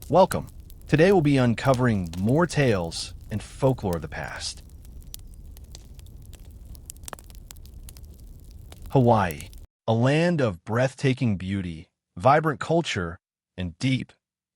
Welcome. Today we'll be uncovering more tales and folklore of the past. Hawaii, a land of breathtaking beauty, vibrant culture, and deep,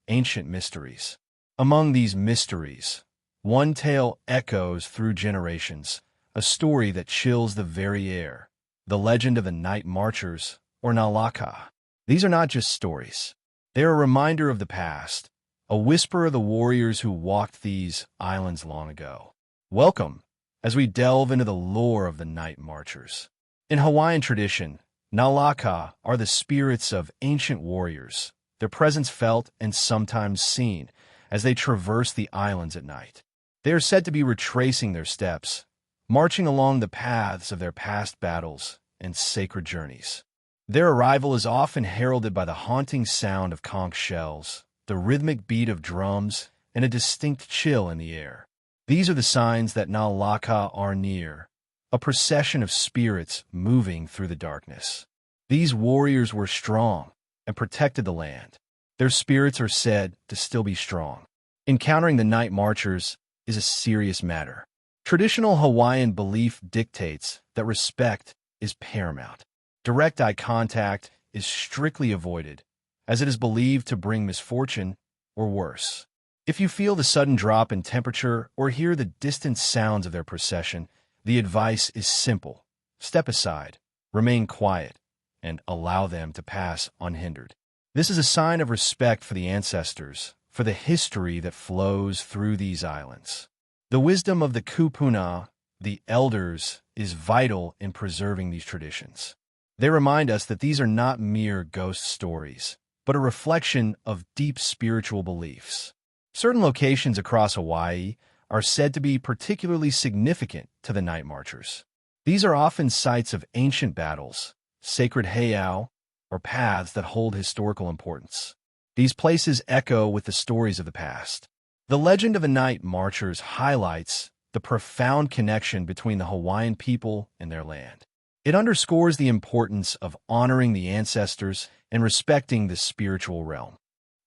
ancient mysteries. Among these mysteries, one tale echoes through generations, a story that chills the very air, the legend of the Night Marchers, or Nalaka. These are not just stories. They are a reminder of the past, a whisper of the warriors who walked these islands long ago. Welcome, as we delve into the lore of the Night Marchers. In Hawaiian tradition, Nalaka are the spirits of ancient warriors, their presence felt and sometimes seen as they traverse the islands at night. They are said to be retracing their steps, marching along the paths of their past battles and sacred journeys. Their arrival is often heralded by the haunting sound of conch shells, the rhythmic beat of drums, and a distinct chill in the air. These are the signs that Nalaka are near, a procession of spirits moving through the darkness. These warriors were strong and protected the land. Their spirits are said to still be strong. Encountering the Night Marchers is a serious matter. Traditional Hawaiian belief dictates that respect is paramount. Direct eye contact is strictly avoided, as it is believed to bring misfortune or worse. If you feel the sudden drop in temperature or hear the distant sounds of their procession, the advice is simple. Step aside, remain quiet, and allow them to pass unhindered. This is a sign of respect for the ancestors, for the history that flows through these islands. The wisdom of the kupuna, the elders, is vital in preserving these traditions. They remind us that these are not mere ghost stories, but a reflection of deep spiritual beliefs. Certain locations across Hawaii are said to be particularly significant to the Night Marchers. These are often sites of ancient battles, sacred heiau, or paths that hold historical importance. These places echo with the stories of the past. The legend of the Night Marchers highlights the profound connection between the Hawaiian people and their land. It underscores the importance of honoring the ancestors and respecting the spiritual realm.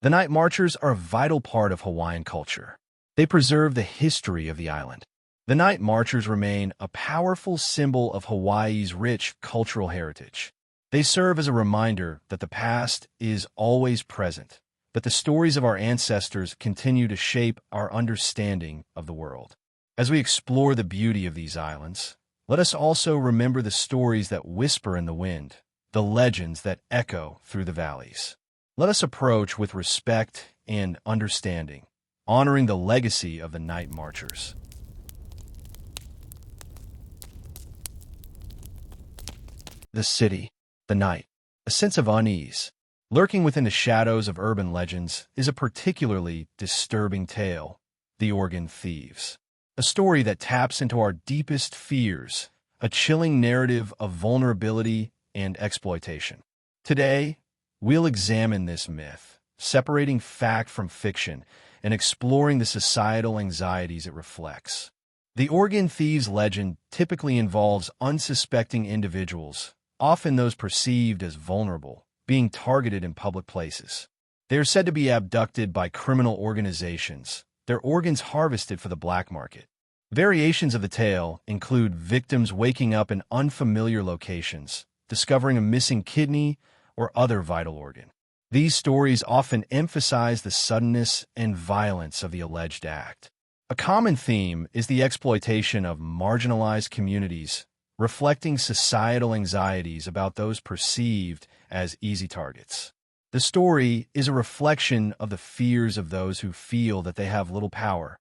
The Night Marchers are a vital part of Hawaiian culture. They preserve the history of the island. The Night Marchers remain a powerful symbol of Hawaii's rich cultural heritage. They serve as a reminder that the past is always present, that the stories of our ancestors continue to shape our understanding of the world. As we explore the beauty of these islands, let us also remember the stories that whisper in the wind, the legends that echo through the valleys. Let us approach with respect and understanding, honoring the legacy of the Night Marchers. The city, the night, a sense of unease, lurking within the shadows of urban legends is a particularly disturbing tale, the Oregon Thieves. A story that taps into our deepest fears, a chilling narrative of vulnerability and exploitation. Today, we'll examine this myth, separating fact from fiction and exploring the societal anxieties it reflects. The Oregon Thieves legend typically involves unsuspecting individuals, often those perceived as vulnerable, being targeted in public places. They are said to be abducted by criminal organizations, their organs harvested for the black market. Variations of the tale include victims waking up in unfamiliar locations, discovering a missing kidney or other vital organ. These stories often emphasize the suddenness and violence of the alleged act. A common theme is the exploitation of marginalized communities, reflecting societal anxieties about those perceived as easy targets. The story is a reflection of the fears of those who feel that they have little power.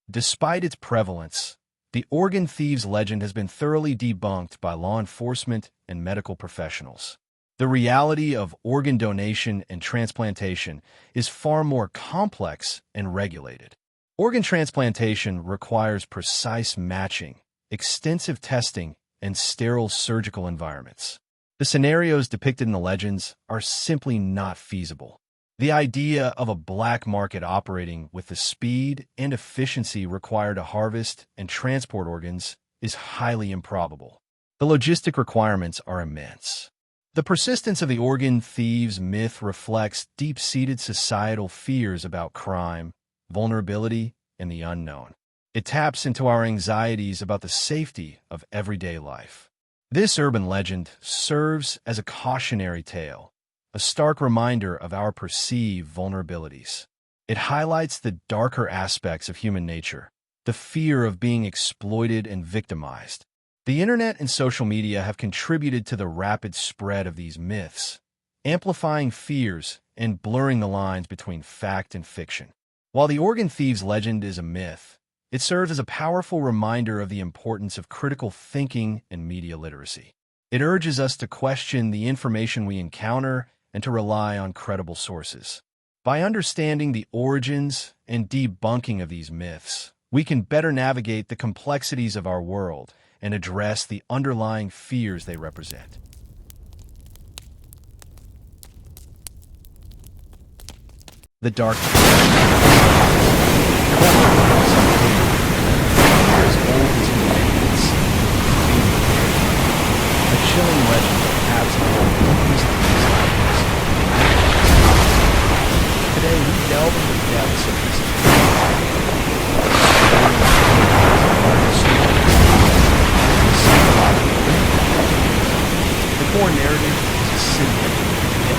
Despite its prevalence, the Oregon Thieves legend has been thoroughly debunked by law enforcement and medical professionals. The reality of organ donation and transplantation is far more complex and regulated. Organ transplantation requires precise matching, extensive testing, and sterile surgical environments. The scenarios depicted in the legends are simply not feasible. The idea of a black market operating with the speed and efficiency required to harvest and transport organs is highly improbable. The logistic requirements are immense. The persistence of the organ thieves myth reflects deep-seated societal fears about crime, vulnerability, and the unknown. It taps into our anxieties about the safety of everyday life. This urban legend serves as a cautionary tale, a stark reminder of our perceived vulnerabilities. It highlights the darker aspects of human nature, the fear of being exploited and victimized. The internet and social media have contributed to the rapid spread of these myths, amplifying fears and blurring the lines between fact and fiction. While the organ thieves legend is a myth, it serves as a powerful reminder of the importance of critical thinking and media literacy. It urges us to question the information we encounter and to rely on credible sources. By understanding the origins and debunking of these myths, we can better navigate the complexities of our world and address the underlying fears they represent. The dark as old as humanity. A chilling legend that taps into the deepest desires. Today we delve into the depths of this the core narrative is a simple yet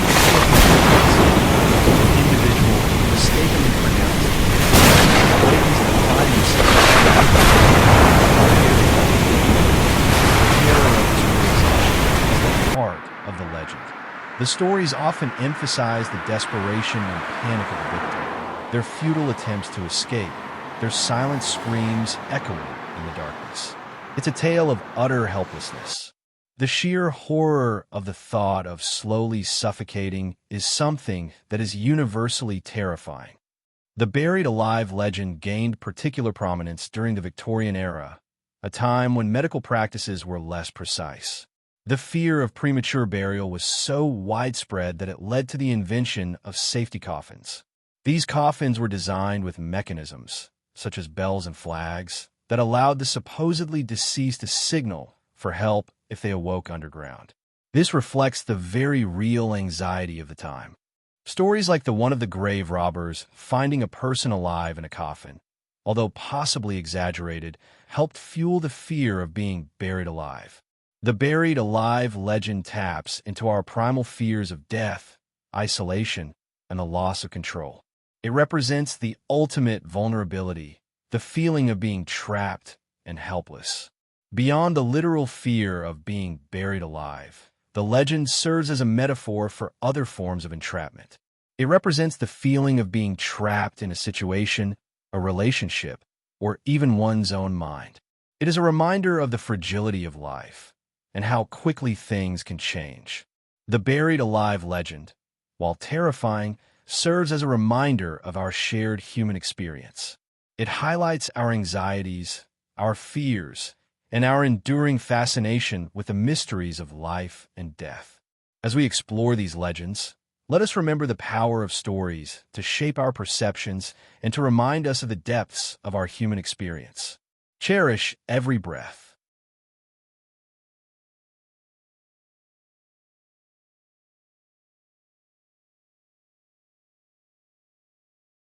individual mistakenly pronounced awakens the find himself terror of his realization is the heart of the legend. The stories often emphasize the desperation and panic of the victim, their futile attempts to escape, their silent screams echoing in the darkness. It's a tale of utter helplessness. The sheer horror of the thought of slowly suffocating is something that is universally terrifying. The buried alive legend gained particular prominence during the Victorian era, a time when medical practices were less precise. The fear of premature burial was so widespread that it led to the invention of safety coffins. These coffins were designed with mechanisms, such as bells and flags, that allowed the supposedly deceased to signal for help if they awoke underground. This reflects the very real anxiety of the time. Stories like the one of the grave robbers finding a person alive in a coffin, although possibly exaggerated, helped fuel the fear of being buried alive. The buried alive legend taps into our primal fears of death, isolation, and the loss of control. It represents the ultimate vulnerability, the feeling of being trapped and helpless. Beyond the literal fear of being buried alive, the legend serves as a metaphor for other forms of entrapment. It represents the feeling of being trapped in a situation, a relationship, or even one's own mind. It is a reminder of the fragility of life and how quickly things can change. The buried alive legend, while terrifying, serves as a reminder of our shared human experience. It highlights our anxieties, our fears, and our enduring fascination with the mysteries of life and death. As we explore these legends, let us remember the power of stories to shape our perceptions and to remind us of the depths of our human experience. Cherish every breath,